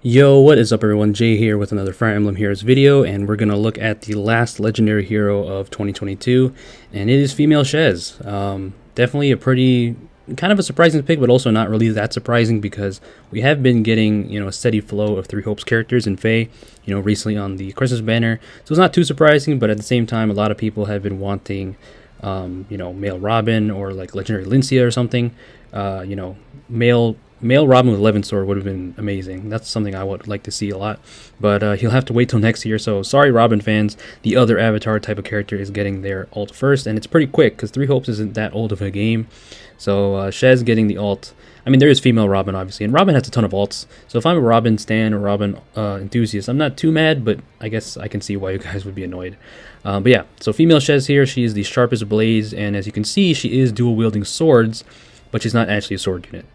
Yo, what is up everyone? Jay here with another Fire Emblem Heroes video, and we're going to look at the last legendary hero of 2022, and it is female Shez. Definitely a pretty, kind of a surprising pick, but also not really that surprising because we have been getting, a steady flow of Three Hopes characters in FEH, recently on the Christmas banner, so it's not too surprising, but at the same time, a lot of people have been wanting, male Robin or like legendary Lincia or something, male Robin with 11 sword would have been amazing. That's something I would like to see a lot. But he'll have to wait till next year. So sorry, Robin fans. The other Avatar type of character is getting their ult first. And it's pretty quick because Three Hopes isn't that old of a game. So Shez getting the ult. I mean, there is female Robin, obviously. And Robin has a ton of ults. So if I'm a Robin stan or Robin enthusiast, I'm not too mad. But I guess I can see why you guys would be annoyed. But yeah, so female Shez here. She is the sharpest blades. And as you can see, she is dual wielding swords. But she's not actually a sword unit.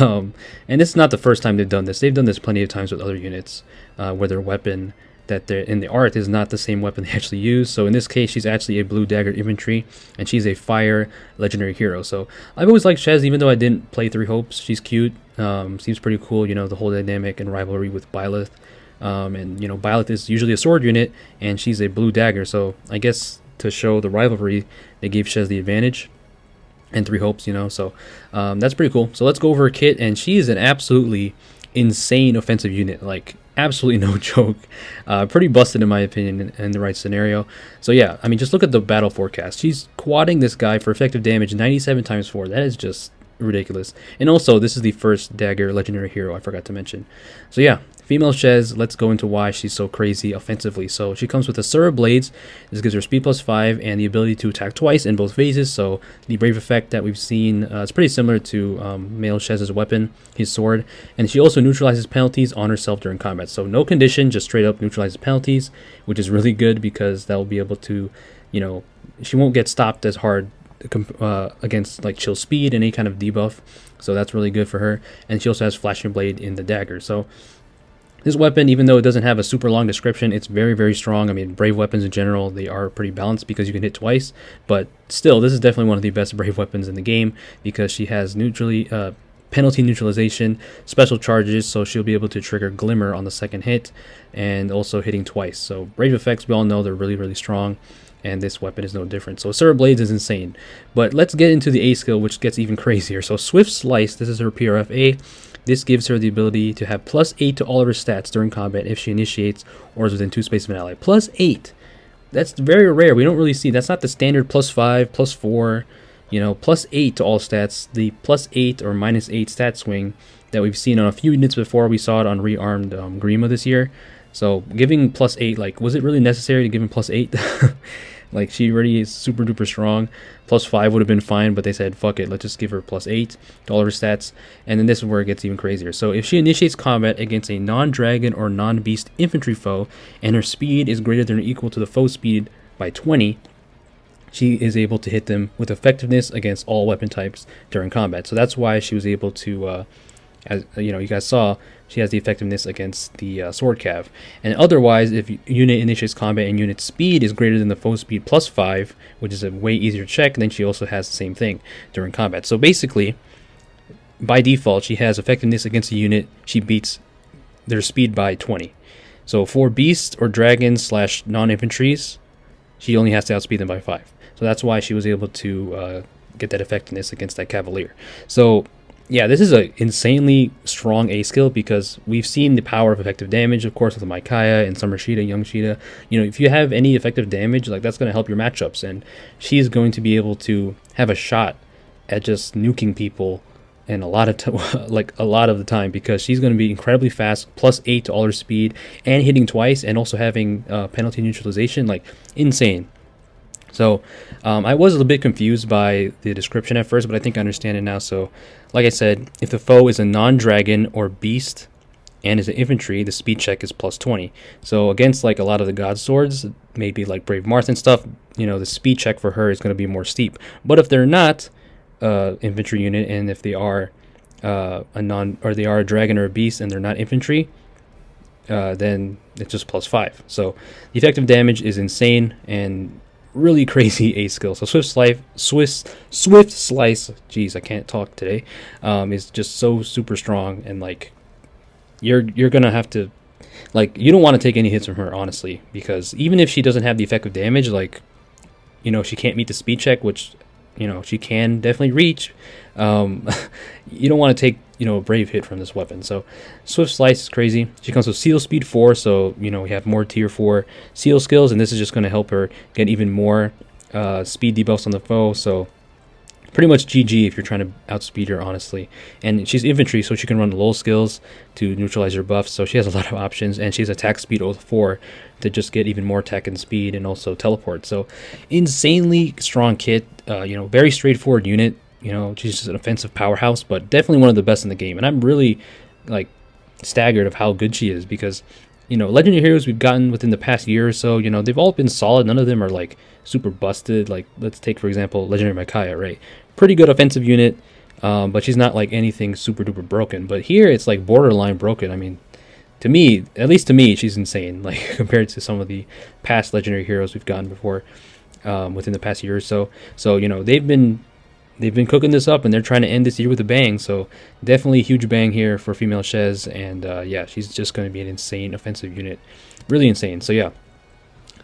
And this is not the first time they've done this. They've done this plenty of times with other units where their weapon that they're in the art is not the same weapon they actually use. So in this case, she's actually a blue dagger infantry, and she's a fire legendary hero. So I've always liked Shez, even though I didn't play Three Hopes. She's cute, seems pretty cool, the whole dynamic and rivalry with Byleth. And Byleth is usually a sword unit, and she's a blue dagger. So I guess to show the rivalry, they gave Shez the advantage. And Three Hopes, so that's pretty cool. So let's go over her kit, and she is an absolutely insane offensive unit, like absolutely no joke. Pretty busted in my opinion in the right scenario. So yeah, I mean, just look at the battle forecast. She's quadding this guy for effective damage 97 times 4. That is just ridiculous. And also, this is the first dagger legendary hero I forgot to mention. So yeah, female Shez, let's go into why she's so crazy offensively. So she comes with a Sura Blades. This gives her speed +5 and the ability to attack twice in both phases. So the Brave effect that we've seen is pretty similar to male Shez's weapon, his sword. And she also neutralizes penalties on herself during combat. So no condition, just straight up neutralizes penalties, which is really good because that will be able to, she won't get stopped as hard against like chill speed and any kind of debuff. So that's really good for her. And she also has Flashing Blade in the dagger. So this weapon, even though it doesn't have a super long description, it's very, very strong. I mean, Brave weapons in general, they are pretty balanced because you can hit twice. But still, this is definitely one of the best Brave weapons in the game because she has penalty neutralization, special charges, so she'll be able to trigger Glimmer on the second hit, and also hitting twice. So Brave effects, we all know they're really, really strong, and this weapon is no different. So Sura Blades is insane. But let's get into the A skill, which gets even crazier. So Swift Slice, this is her PRFA. This gives her the ability to have +8 to all of her stats during combat if she initiates or is within 2 space of an ally. +8. That's very rare. We don't really see. That's not the standard +5, +4, +8 to all stats. The +8 or -8 stat swing that we've seen on a few units before. We saw it on rearmed Grima this year. So giving +8, like, was it really necessary to give him +8? Like, she already is super duper strong. +5 would have been fine, but they said, fuck it, let's just give her +8 to all of her stats. And then this is where it gets even crazier. So if she initiates combat against a non-dragon or non-beast infantry foe, and her speed is greater than or equal to the foe's speed by 20, she is able to hit them with effectiveness against all weapon types during combat. So that's why she was able to, as you guys saw, she has the effectiveness against the sword cav. And otherwise, if unit initiates combat and unit speed is greater than the foe speed +5, which is a way easier check, then she also has the same thing during combat. So basically, by default, she has effectiveness against a unit. She beats their speed by 20. So for beasts or dragons / non-infantries, she only has to outspeed them by 5. So that's why she was able to get that effectiveness against that cavalier. So yeah, this is an insanely strong A skill because we've seen the power of effective damage, of course, with Micaiah and Summer Sheeta, Young Sheeta. If you have any effective damage, like, that's going to help your matchups, and she's going to be able to have a shot at just nuking people and a lot of the time because she's going to be incredibly fast, +8 to all her speed, and hitting twice, and also having penalty neutralization, like, insane. So I was a little bit confused by the description at first, but I think I understand it now. So like I said, if the foe is a non-dragon or beast and is an infantry, the speed check is +20. So against like a lot of the god swords, maybe like Brave Marth and stuff, the speed check for her is going to be more steep. But if they're not infantry unit, and if they are they are a dragon or a beast and they're not infantry, then it's just +5. So the effective damage is insane and really crazy A skill. So Swift Slice, jeez, I can't talk today, is just so super strong, and like, you're gonna have to, like, you don't want to take any hits from her, honestly, because even if she doesn't have the effective damage, like, she can't meet the speed check, which, she can definitely reach. Um, you don't want to take, a brave hit from this weapon. So Swift Slice is crazy. She comes with Seal Speed 4, so, we have more tier 4 seal skills, and this is just going to help her get even more speed debuffs on the foe. So pretty much GG if you're trying to outspeed her, honestly. And she's infantry, so she can run low skills to neutralize your buffs, so she has a lot of options. And she has attack speed 4 to just get even more attack and speed, and also teleport. So insanely strong kit. Very straightforward unit. She's just an offensive powerhouse, but definitely one of the best in the game. And I'm really, like, staggered of how good she is, because legendary heroes we've gotten within the past year or so, they've all been solid. None of them are like super busted. Like, let's take for example legendary Micaiah, right? Pretty good offensive unit, but she's not like anything super duper broken. But here it's like borderline broken. I mean, to me, at least to me, she's insane, like, compared to some of the past legendary heroes we've gotten before, within the past year or so. So they've been cooking this up, and they're trying to end this year with a bang. So definitely a huge bang here for female Shez. And yeah, she's just going to be an insane offensive unit. Really insane. So yeah,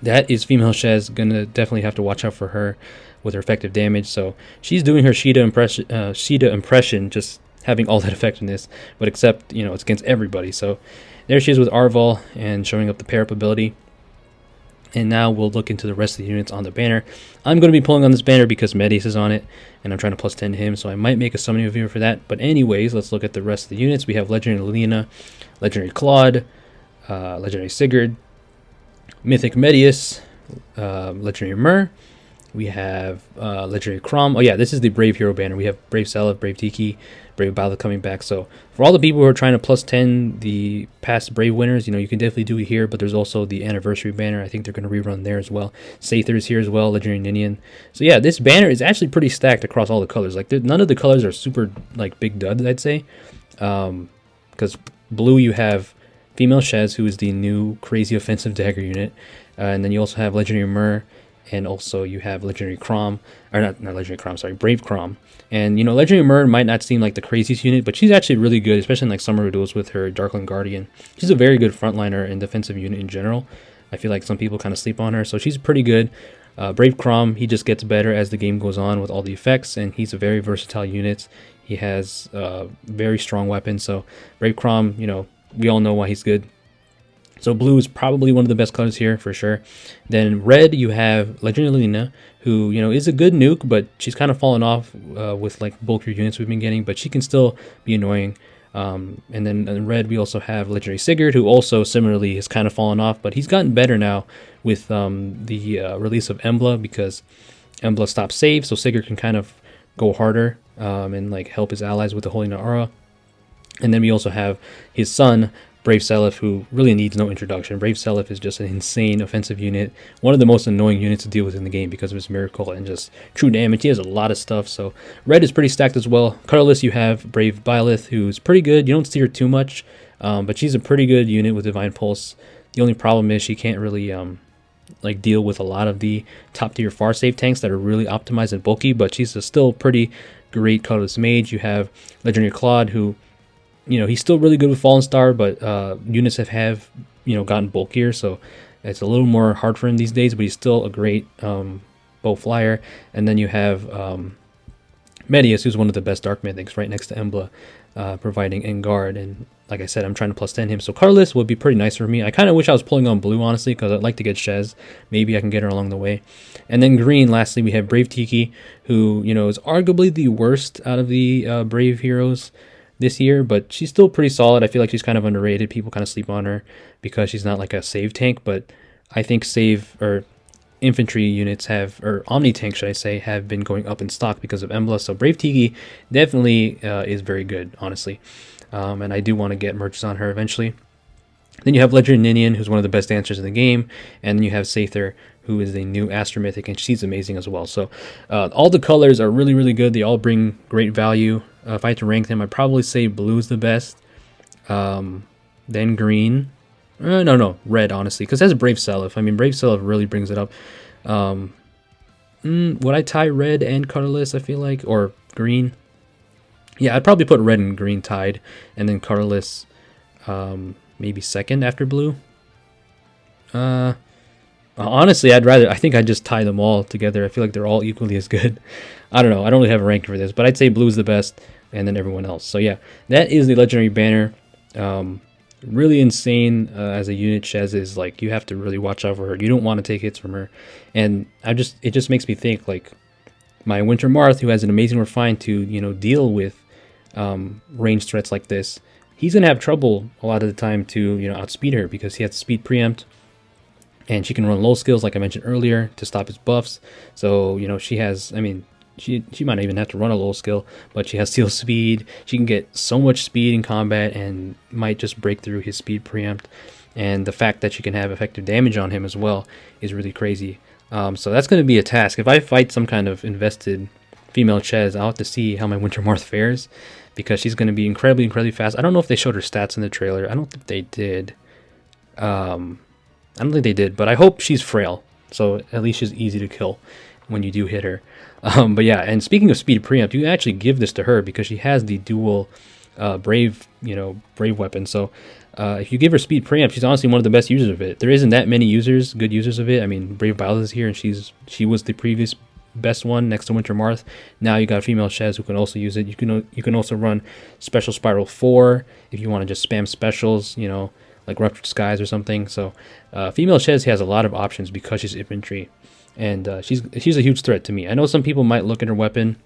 that is female Shez. Gonna definitely have to watch out for her with her effective damage. So she's doing her Sheeta impression, just having all that effectiveness, but except, it's against everybody. So there she is with Arval and showing up the pair up ability. And now we'll look into the rest of the units on the banner. I'm going to be pulling on this banner because Medius is on it, and I'm trying to plus 10 to him, so I might make a summoning review for that. But anyways, let's look at the rest of the units. We have Legendary Lena, Legendary Claude, Legendary Sigurd, Mythic Medius, Legendary Myr. We have Legendary Crom. Oh yeah, this is the Brave Hero banner. We have Brave Seliph, Brave Tiki, Brave Bala coming back. So for all the people who are trying to plus 10 the past Brave winners, you can definitely do it here. But there's also the Anniversary banner. I think they're going to rerun there as well. Sather is here as well, Legendary Ninian. So yeah, this banner is actually pretty stacked across all the colors. Like, none of the colors are super, like, big duds, I'd say. Because blue, you have female Shez, who is the new crazy offensive dagger unit. And then you also have Legendary Myr. And also you have Legendary Crom, or not Legendary Crom, sorry, Brave Crom. And, Legendary Myr might not seem like the craziest unit, but she's actually really good, especially in like summer duels with her Darkling Guardian. She's a very good frontliner and defensive unit in general. I feel like some people kind of sleep on her, so she's pretty good. Brave Crom, he just gets better as the game goes on with all the effects, and he's a very versatile unit. He has very strong weapons, so Brave Crom, we all know why he's good. So blue is probably one of the best colors here for sure. Then red, you have Legendary Lena, who, is a good nuke, but she's kind of fallen off with like bulkier units we've been getting, but she can still be annoying. And then in red, we also have Legendary Sigurd, who also similarly has kind of fallen off, but he's gotten better now with the release of Embla, because Embla stops save, so Sigurd can kind of go harder and like help his allies with the Holy Aura. And then we also have his son, Brave Seliph, who really needs no introduction. Brave Seliph is just an insane offensive unit, one of the most annoying units to deal with in the game because of his miracle and just true damage. He has a lot of stuff, so red is pretty stacked as well. Colorless, you have Brave Byleth, who's pretty good. You don't see her too much, but she's a pretty good unit with Divine Pulse. The only problem is she can't really like deal with a lot of the top tier far save tanks that are really optimized and bulky, but she's a still pretty great colorless mage. You have Legendary Claude, who, he's still really good with Fallen Star, but units have gotten bulkier, so it's a little more hard for him these days, but he's still a great bow flyer. And then you have Medius, who's one of the best Dark Mythics, right next to Embla, providing in guard. And like I said, I'm trying to plus 10 him, so colorless would be pretty nice for me. I kind of wish I was pulling on blue, honestly, because I'd like to get Shez. Maybe I can get her along the way. And then green, lastly, we have Brave Tiki, who, is arguably the worst out of the Brave heroes this year, but she's still pretty solid. I feel like she's kind of underrated. People kind of sleep on her because she's not like a save tank, but I think save or infantry units or omni tanks, should I say, have been going up in stock because of Embla. So Brave Tiki definitely is very good, honestly. And I do want to get merches on her eventually. Then you have Legendary Ninian, who's one of the best dancers in the game, and then you have Sather, who is a new Astro Mythic, and she's amazing as well. So all the colors are really, really good. They all bring great value. If I had to rank them, I'd probably say blue is the best, then green. No, red, honestly, because that's Brave Seliph. I mean, Brave Seliph really brings it up. Would I tie red and colorless, I feel like, or green? Yeah, I'd probably put red and green tied, and then colorless maybe second after blue. Honestly, I think I'd just tie them all together. I feel like they're all equally as good. I don't know. I don't really have a ranking for this, but I'd say blue's the best, and then everyone else. So yeah, that is the legendary banner. Really insane as a unit. Shez is like, you have to really watch out for her. You don't want to take hits from her, and it just makes me think like my Winter Marth, who has an amazing refine to deal with range threats like this. He's gonna have trouble a lot of the time to outspeed her because he has speed preempt. And she can run low skills, like I mentioned earlier, to stop his buffs. So, she has, I mean, she might not even have to run a low skill, but she has seal speed. She can get so much speed in combat and might just break through his speed preempt. And the fact that she can have effective damage on him as well is really crazy. So that's going to be a task. If I fight some kind of invested female Shez, I'll have to see how my Winter Marth fares, because she's going to be incredibly, incredibly fast. I don't know if they showed her stats in the trailer. I don't think they did. I don't think they did, but I hope she's frail, so at least she's easy to kill when you do hit her. But yeah, and speaking of speed preempt, you can actually give this to her because she has the dual brave weapon. So if you give her speed preempt, she's honestly one of the best users of it. There isn't that many good users of it. I mean, Brave Violet is here, and she was the previous best one next to Winter Marth. Now you got a female Shez who can also use it. You can also run Special Spiral 4 if you want to just spam specials, like Ruptured Skies or something. So female Shez has a lot of options because she's infantry, and she's a huge threat to me. I know some people might look at her weapon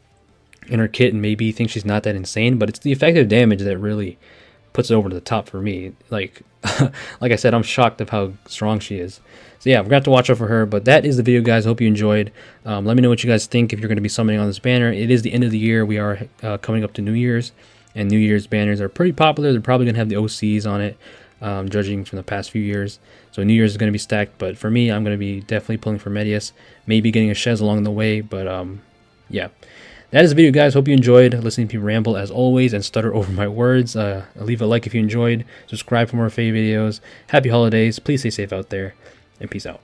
and her kit and maybe think she's not that insane, but it's the effective damage that really puts it over to the top for me. Like like I said, I'm shocked of how strong she is. So yeah, we're gonna have to watch out for her. But that is the video, guys. Hope you enjoyed. Let me know what you guys think if you're going to be summoning on this banner. It is the end of the year. We are coming up to New Year's, and New Year's banners are pretty popular. They're probably gonna have the OCs on it. Judging from the past few years. So New Year's is going to be stacked, but for me, I'm going to be definitely pulling for Medius, maybe getting a Shez along the way, but yeah. That is the video, guys. Hope you enjoyed listening to me ramble as always and stutter over my words. Leave a like if you enjoyed, subscribe for more favorite videos. Happy holidays, please stay safe out there, and peace out.